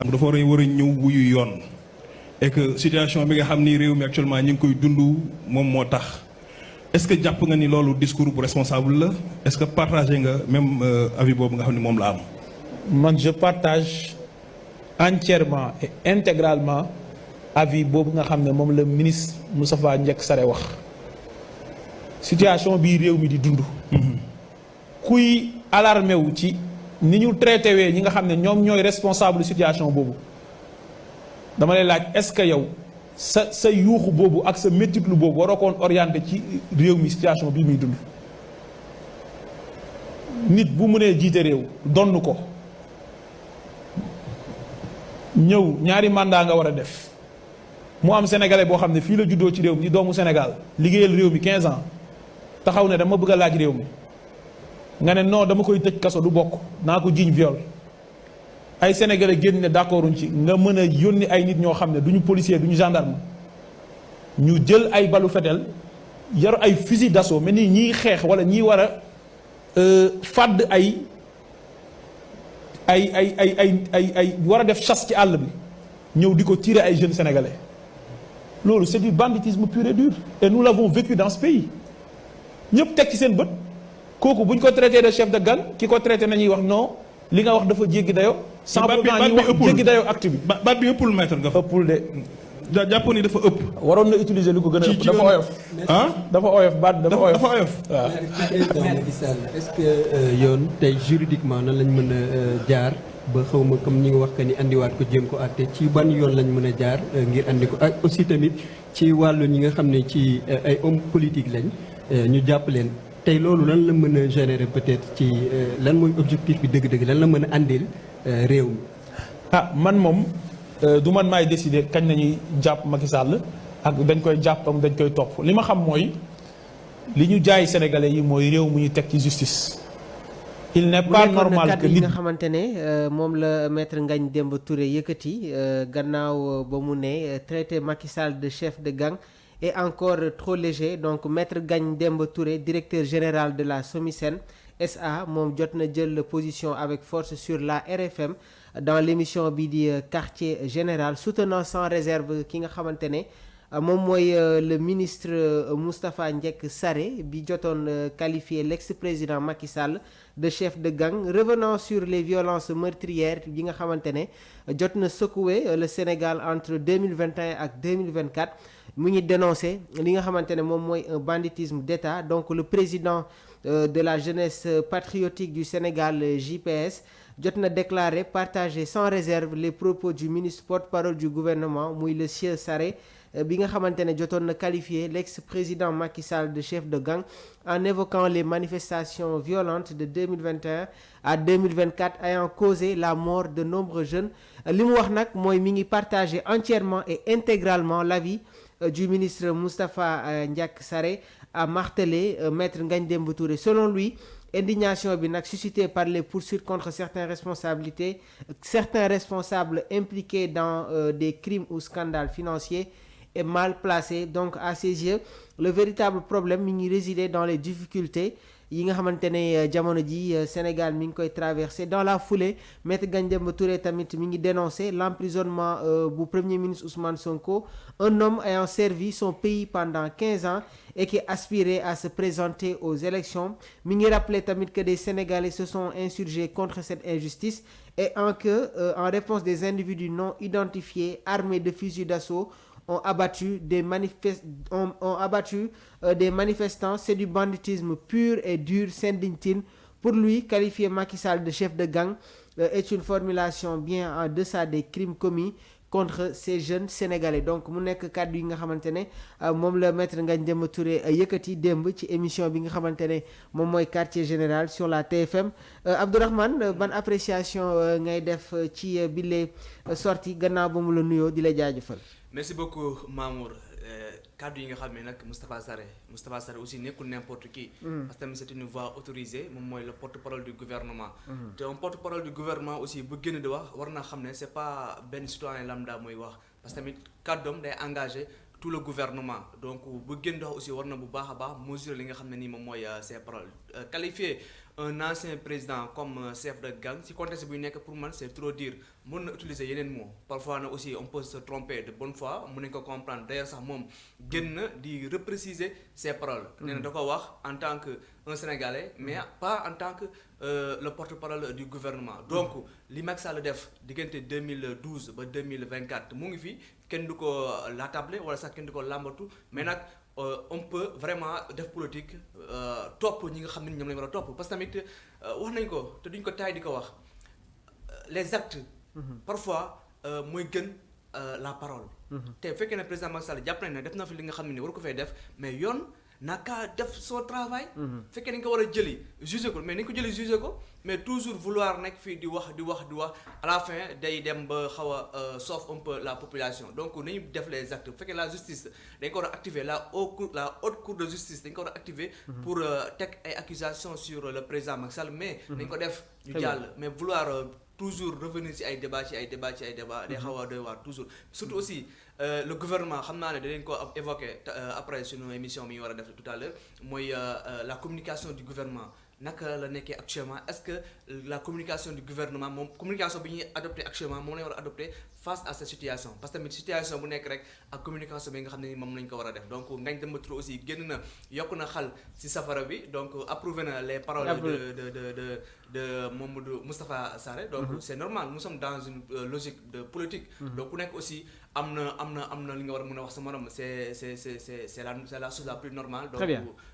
dafa war a ñëw wuyu yoon et que situation bi nga xam ni réew mi actuellement ñu ngi koy dund moom moo tax est-ce que jàpp nga ni loolu discours bu responsable la est-ce que partagé nga même avis boobu nga xam ni moom la am. man je partage entièrement et intégralement avis boobu nga xam ne moom la ministre Moustapha Ndiack Sarré wax situation bii réew mi di dund. kuy alarmé wu ci ni ñu traité wee ñi nga xam ne ñoom ñooy responsable situation boobu dama lay laaj est-ce que yow sa yuuxu boobu ak sa métitlu boobu waroo koon orienté ci réew mi situation bii muy dund. nit bu mënee jiite réew donn ko ñëw ñaari mandat nga war a def mu am sénégalais boo xam ne fii la juddoo ci réew mi di doomu Sénégal liggéeyal réew mi 15 ans taxaw ne dama bëgg a laaj réew mi nga ne non dama koy tëj kaso du bokk naa ko jiiñ viol ay sénégalais génn ne d'accorduñ ci nga mën a yónni ay nit ñoo xam ne duñu policier duñu gendarme ñu jël ay balu fetel yor ay fusil d'assaut mais ni ñiy xeex wala ñiy war a fàdd ay war a def chasse ci àll bi ñëw di ko tirer ay jeunes sénégalais loolu c'est du banditisme pur et dur et nous l'avons vécu dans ce pays ñëpp teg ci seen bët kooku bu ñu ko traité de chef de gang ki ko traité nañuy wax non li nga wax dafa jéggi dayoo. sans pourtant ñuy wax jéggi dayoo acte bi. baat bi ëppul maître nga fa. ëppul de. jàppoon ni dafa ëpp. waroon na utiliser lu ko gën a ëpp dafa oyof. ah dafa oyof baat dafa oyof dafa oyof. waaw. est-ce que yoon tey juridiquement nan lañ mën a jaar ba xaw ma comme ñi nga wax que ni andiwaat ko jéem ko àtte ci ban yoon lañ mën a jaar ngir andi ko ak aussi tamit ci wàllu ñi nga xam ne ci ay hommes politiques lañ ñu jàpp leen. tey loolu lan la mën a générer peut-être ci lan mooy objectif bi dëgg-dëgg lan la mën a àndil réew mi. man moom du man maay décider kañ nañuy jàpp Macky Sall ak dañ koy jàppam dañ koy topp li ma xam mooy li ñu jaay sénégalais yi mooy réew mu ñu teg ci justice. il n'est pas normal que nit nga xamante ne moom la maître Ngagne Demba Touré yëkkati gannaaw ba mu ne traité Macky Sall de chef de gang. Et encore trop léger donc maître Ngagne Demba Touré directeur général de la SOMISEN SA moom jot na jël position avec force sur la RFM dans l'émission bi di quartier général soutenant sans réserve ki nga xamante ne moom mooy le ministre Moustapha Ndiack Sarré bi jotoon qualifié l'ex-président Macky Sall de chef de gang revenant sur les violences meurtrières yi nga xamante ne jot na secouer le Sénégal entre 2021 ak 2024 mu ngi dénoncé li nga xamante ne moom mooy un banditisme d'État donc le président de la jeunesse patriotique du Sénégal JPS jot na déclaré partager sans réserve les propos du ministre porte-parole du gouvernement muy le sieur Sarré bi nga xamante ne jotoon na qualifié l'ex-président Macky Sall de chef de gang en évoquant les manifestations violentes de 2021 à 2024 ayant causé la mort de nombreux jeunes li mu wax nag mooy mi ngi partager entièrement et intégralement l'avis du ministre Moustapha Ndiack Sarré a martelé maître Ngagne Demba Touré selon lui indignation bi nag suscitée par les poursuites contre certains responsables impliqués dans des crimes ou scandales financiers est mal placé donc à ses yeux le véritable problème mi ngi résider dans les difficultés yi nga xamante ne jamono ji Sénégal mi ngi koy traversé dans la foulée maître Ngagne Demba Touré tamit mi ngi dénoncé l'emprisonnement bu premier ministre Ousmane Sonko un homme ayant servi son pays pendant 15 ans et qui aspirait à se présenter aux élections mi ngi rappelé tamit que des Sénégalais se sont insurgés contre cette injustice et en réponse des individus non identifiés armés de fusils d'assaut ont abattu des manifestants. C'est du banditisme pur et dur, s'indigne-t-il. Pour lui, qualifier Macky Sall de chef de gang est une formulation bien en deçà des crimes commis contre ces jeunes sénégalais donc mu nekk kàddu yi nga xamante ne moom la maître Ngagne Demba Touré yëkkati démb ci émission bi nga xamante ne moom mooy quartier général sur la TFM Abdourahmane ban appréciation ngay def ci bile sortie gannaaw ba mu la nuyoo di la jaajëfal. merci beaucoup Mamour kàddu yi nga xam ne nag Moustapha Sarré aussi nekkul n'importe qui. parce que tamit c'est une voix autorisée moom mooy le porte-parole du gouvernement. te un porte-parole du gouvernement aussi bu génn di wax war na xam ne c'est pas benn citoyen lambda muy wax parce que tamit kàddoom day engagé tout le gouvernement donc bu génn di wax aussi war na bu baax a baax mesurer li nga xam ne nii moom mooy ses paroles qualifié un ancien président comme chef de gang si contexte bu ñu nekk pour man c'est trop dire mën na utiliser yeneen mots parfois na aussi on peut se tromper de bonne foi mën nañ ko comprendre d'ailleurs sax moom gën na di repréciser ses paroles nee na da ko wax en tant que un Sénégalais mais pas en tant que le porte-parole du gouvernement donc li Macky Sall def diggante 2012 ba 2024 mu ngi fi kenn du ko laatable wala sax kenn du ko làmbatu mais nag on peut vraiment def politique topp ñi nga xam ne ñoom lañu war a topp parce que tamit wax nañ ko te duñ ko taay di ko wax les actes parfois mooy gën la parole te fekkee ne président Macky Sall jàpp nañ ne def na fi li nga xam ne ni waru ko fay def mais yoon naka def son travail fekkee dañ ko war a jëli juger ko mais nañ ko jëli juger ko mais toujours vouloir nekk fii di wax à la fin day dem ba xaw a sauf un peu la population donc nañu def les actes fekkee la justice dañ ko war a activer la haute cour de justice dañ ko war a activer pour teg ay accusations sur le président Macky Sall mais nañ ko def ñu jàll mais vouloir toujours revenir ci ay débat day xaw a doy waar toujours surtout aussi le gouvernement xam naa ne danañ ko évoquer après suñu émission mi ñu war a def tout à l'heure mooy la communication du gouvernement naka la nekkee actuellement est-ce que la communication du gouvernement moom communication bi ñuy adopté actuellement moom la ñu war a adopté face à cette situation parce que tamit situation bu nekk rek ak communication bi nga xam ne ni moom lañ ko war a def donc Ngagne Demba Touré aussi génn na yokk na xal ci safara bi donc approuvé na les paroles de Mamadou Moustapha Sarré donc c'est normal nous sommes dans une logique de politique donc ku nekk aussi am na li nga war a mën a wax sa morom c'est la chose la plus normale donc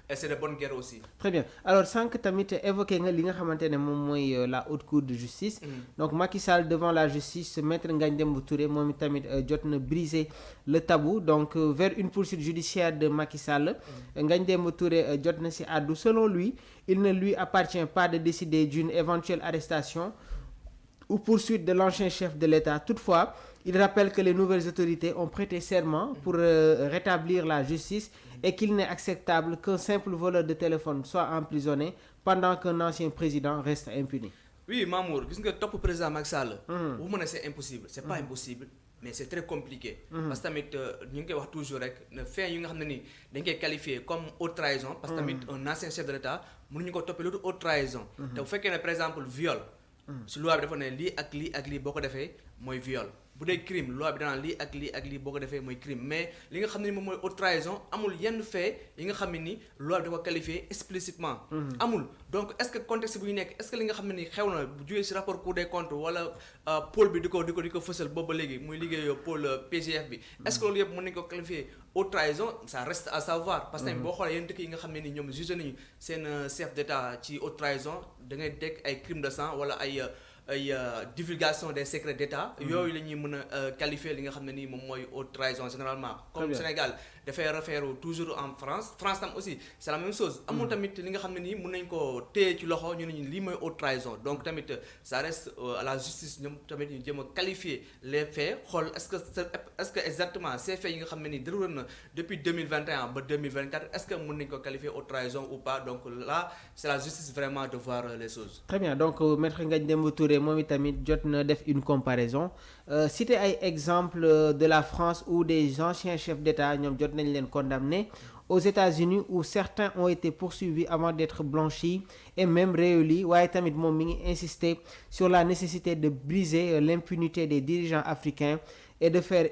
et c'est de bonne guerre aussi très bien alors sànq tamit évoqué nga li nga xamante ne moom mooy la haute cour de justice donc Macky Sall devant la justice maître Ngagne Demba Touré moom i tamit jot na briser le tabou donc vers une poursuite judiciaire de Macky Sall Ngagne Demba Touré jot na ci àddu selon lui il ne lui appartient pas de décider d'une éventuelle arrestation ou poursuite de l'ancien chef de l'État. Toutefois, il rappelle que les nouvelles autorités ont prêté serment pour rétablir la justice et qu'il n'est acceptable qu'un simple voleur de téléphone soit emprisonné pendant qu'un ancien président reste impuni. Oui, Mamour, gis nga topp président Macky Sall. waxuma ne c'est impossible, c'est pas impossible. Mais c'est très compliqué. Parce que tamit ñu ngi koy wax toujours rek ne fait yi nga xam ne ni dañ koy qualifier comme haute trahison. Parce que tamit un ancien chef de l'État mënuñu ko toppee lu haute trahison. te bu fekkee ne par exemple viol. si loi bi dafa ne lii ak lii boo ko defee mooy viol bu dee crime loi bi danaa lii ak lii boo ko defee mooy crime mais li nga xam ne ni moom mooy haute trahison amul yenn fait yi nga xam ne ni loi bi da ko qualifié explicitement amul donc est-ce que contexte bu ñu nekk est-ce que li nga xam ne ni xew na bu jógee ci rapport Cour des comptes wala pôle bi di ko fësal boobu ba léegi muy liggéey pôle PGF bi est-ce que loolu yëpp mën nañu ko qualifier haute trahison ça reste à savoir parce que tamit boo xoolee yenn dëkk yi nga xam ne ni ñoom jugé nañu seen chef d'État ci haute trahison da ngay dégg ay crime de sang wala ay divulgation des secrets d'État yooyu la ñuy mën a qualifier li nga xam ne nii moom mooy haute trahison généralement comme Sénégal dafay référer toujours en France tam aussi c'est la même chose amul tamit li nga xam ne nii mën nañ ko téye ci loxo ñu ne ñu lii mooy haute trahison donc tamit ça reste à la justice ñoom tamit ñu jéem a qualifier les faits xool est-ce que exactement ces faits yi nga xam ne nii déroulé na depuis 2021 ba 2024 est-ce que mën nañ ko qualifier haute trahison ou pas donc là c'est la justice vraiment de voir les choses. Très bien donc maître Ngagne Demba Touré moom itamit jot na def une comparaison citer ay exemples de la France où des anciens chefs d'État ñoom jot nañ leen condamnés aux États-Unis où certains ont été poursuivis avant d'être blanchis et même réélus waaye tamit moom mi ngi insister sur la nécessité de briser l'impunité des dirigeants africains et de faire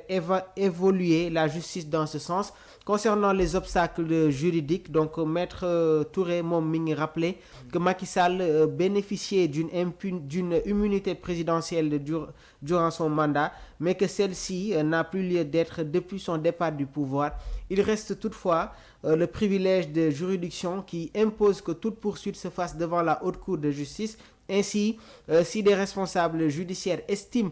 évoluer la justice dans ce sens. Concernant les obstacles juridiques, donc maître Touré moom mi ngi rappelé que Macky Sall bénéficiait d'une immunité présidentielle durant son mandat, mais que celle-ci n'a plus lieu d'être depuis son départ du pouvoir. Il reste toutefois le privilège de juridiction qui impose que toute poursuite se fasse devant la haute cour de justice. Ainsi, si des responsables judiciaires estiment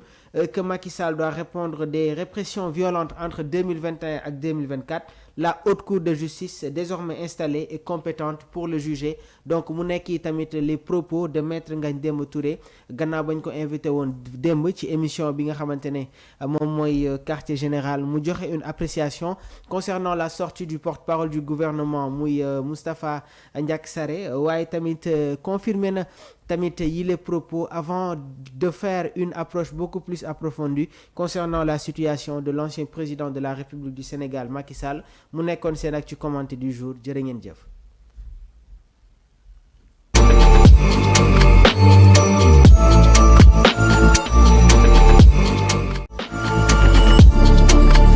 que Macky Sall doit répondre des répressions violentes entre 2021 et 2024, la haute cour de justice désormais installée est compétente pour le juger. Donc mu nekk tamit les propos de maître Ngagne Demba Touré gannaaw bañ ko invité woon démb ci émission bi nga xamante ne moom mooy quartier général mu joxe une appréciation concernant la sortie du porte-parole du gouvernement muy Moustapha Ndiack Sarré waaye tamit confirmé na tamit yi les propos avant de faire une approche beaucoup plus approfondie concernant la situation de l'ancien président de la République du Sénégal Macky Sall mu nekkoon seen ak ci commenté du jour jërë ngeen jëf.